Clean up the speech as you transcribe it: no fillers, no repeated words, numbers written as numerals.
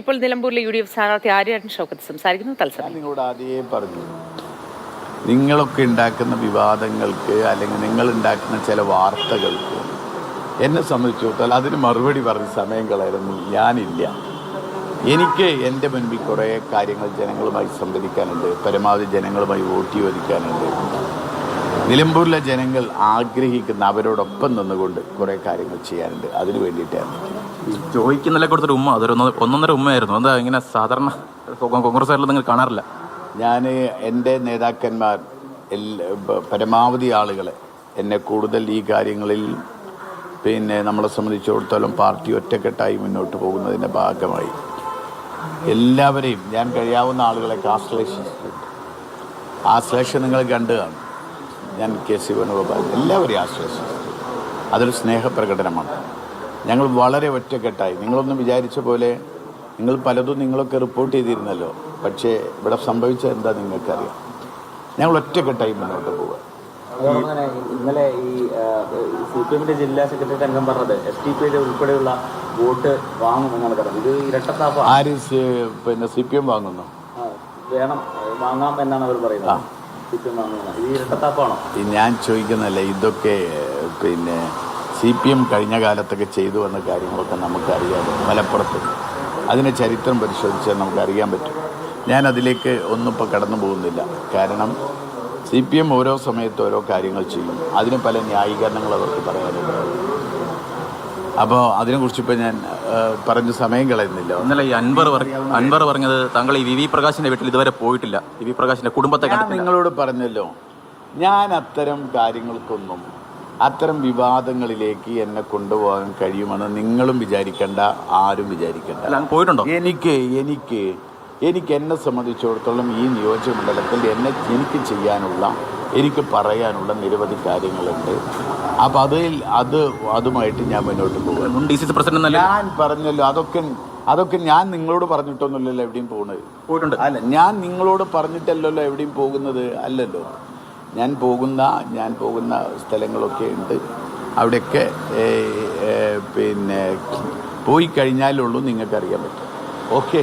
ഇപ്പോൾ നിലമ്പൂരിലെ UDF സ്ഥാനാർത്ഥി ആര്യാടൻ ഷൗക്കത്ത് സംസാരിക്കുന്നു. തത്സമയം നിങ്ങളോട് ആദ്യമേ പറഞ്ഞു, നിങ്ങളൊക്കെ ഉണ്ടാക്കുന്ന വിവാദങ്ങൾക്ക് അല്ലെങ്കിൽ നിങ്ങൾ ഉണ്ടാക്കുന്ന ചില വാർത്തകൾക്ക് എന്നെ സംബന്ധിച്ചിടത്തോളം അതിന് മറുപടി പറഞ്ഞ സമയം കളയാനൊന്നും ഞാനില്ല. എനിക്ക് എൻ്റെ മുൻപിൽ കുറേ കാര്യങ്ങൾ ജനങ്ങളുമായി സംവദിക്കാനുണ്ട്, പരമാവധി ജനങ്ങളുമായി വോട്ട് ചോദിക്കാനുണ്ട്. നിലമ്പൂരിലെ ജനങ്ങൾ ആഗ്രഹിക്കുന്ന അവരോടൊപ്പം നിന്നുകൊണ്ട് കുറേ കാര്യങ്ങൾ ചെയ്യാനുണ്ട്. അതിന് വേണ്ടിയിട്ടാണ് ചോദിക്കുന്നില്ല കൊടുത്തൊരു ഉമ്മ. അതൊരു ഒന്നൊന്നര ഉമ്മയായിരുന്നു. എന്താ ഇങ്ങനെ സാധാരണ കോൺഗ്രസ്സുകാരിൽ നിങ്ങൾ കാണാറില്ല? ഞാൻ എൻ്റെ നേതാക്കന്മാർ പരമാവധി ആളുകളെ എന്നെ കൂടുതൽ ഈ കാര്യങ്ങളിൽ നമ്മളെ സംബന്ധിച്ചിടത്തോളം പാർട്ടി ഒറ്റക്കെട്ടായി മുന്നോട്ട് പോകുന്നതിൻ്റെ ഭാഗമായി എല്ലാവരെയും ഞാൻ കഴിയാവുന്ന ആളുകളെ ആശ്ലേഷം നിങ്ങൾ കണ്ടു കാണും. ഞാൻ KC വേണുഗോപാൽ എല്ലാവരെയും ആശ്ലേഷിച്ചു. അതൊരു സ്നേഹപ്രകടനമാണ്. ഞങ്ങൾ വളരെ ഒറ്റക്കെട്ടായി, നിങ്ങളൊന്നും വിചാരിച്ച പോലെ നിങ്ങളൊക്കെ റിപ്പോർട്ട് ചെയ്തിരുന്നല്ലോ, പക്ഷേ ഇവിടെ സംഭവിച്ചത് എന്താ നിങ്ങൾക്കറിയാം. ഞങ്ങൾ ഒറ്റക്കെട്ടായി മുന്നോട്ട് പോവുക. ഇന്നലെ ഈ CPM ജില്ലാ സെക്രട്ടറി അംഗം പറഞ്ഞത് STP ഉൾപ്പെടെയുള്ള വോട്ട് വാങ്ങുമെന്നാണ് പറഞ്ഞത്. ഇത് ഇരട്ടത്താപ്പ്. ആര് CPM വാങ്ങുന്നു? വേണം, വാങ്ങാം എന്നാണ് അവർ പറയുന്നത്. CPM വാങ്ങുന്നത് ഇത് ഇരട്ടത്താപ്പാണോ? ഞാൻ ചോദിക്കുന്നതല്ല, ഇതൊക്കെ CPM കഴിഞ്ഞ കാലത്തൊക്കെ ചെയ്തു വന്ന കാര്യങ്ങളൊക്കെ നമുക്കറിയാം. മലപ്പുറത്ത് അതിനെ ചരിത്രം പരിശോധിച്ചാൽ നമുക്കറിയാൻ പറ്റും. ഞാൻ അതിലേക്ക് ഒന്നും ഇപ്പോൾ കടന്നു പോകുന്നില്ല. കാരണം CPM ഓരോ സമയത്ത് ഓരോ കാര്യങ്ങൾ ചെയ്യും, അതിന് പല ന്യായീകരണങ്ങൾ അവർക്ക് പറയാനുണ്ട്. അപ്പോൾ അതിനെക്കുറിച്ച് ഇപ്പോൾ ഞാൻ പറഞ്ഞ് സമയം കളയുന്നില്ല. ഇന്നലെ ഈ അൻവർ പറഞ്ഞത് താങ്കൾ ഈ VV പ്രകാശിന്റെ വീട്ടിൽ ഇതുവരെ പോയിട്ടില്ല, VV പ്രകാശിന്റെ കുടുംബത്തെ കണ്ടിട്ടില്ല. നിങ്ങളോട് പറഞ്ഞല്ലോ, ഞാൻ അത്തരം കാര്യങ്ങൾക്കൊന്നും, അത്തരം വിവാദങ്ങളിലേക്ക് എന്നെ കൊണ്ടുപോകാൻ കഴിയുമെന്ന് നിങ്ങളും വിചാരിക്കേണ്ട, ആരും വിചാരിക്കേണ്ട. പോയിട്ടുണ്ടോ? എനിക്ക് എന്നെ സംബന്ധിച്ചിടത്തോളം ഈ നിയോജകമണ്ഡലത്തിൽ എനിക്ക് ചെയ്യാനുള്ള, എനിക്ക് പറയാനുള്ള നിരവധി കാര്യങ്ങളുണ്ട്. അപ്പം അതുമായിട്ട് ഞാൻ മുന്നോട്ട് പോകും. DCC പ്രസിഡന്റ് ഞാൻ പറഞ്ഞല്ലോ, അതൊക്കെ ഞാൻ നിങ്ങളോട് പറഞ്ഞിട്ടൊന്നുമില്ലല്ലോ എവിടെയും പോകുന്നത്. അല്ല, ഞാൻ നിങ്ങളോട് പറഞ്ഞിട്ടല്ലല്ലോ എവിടെയും പോകുന്നത്, അല്ലല്ലോ. ഞാൻ പോകുന്ന സ്ഥലങ്ങളൊക്കെ ഉണ്ട്. അവിടെയൊക്കെ പോയി കഴിഞ്ഞാലുള്ളൂ നിങ്ങൾക്കറിയാൻ പറ്റും. ഓക്കെ.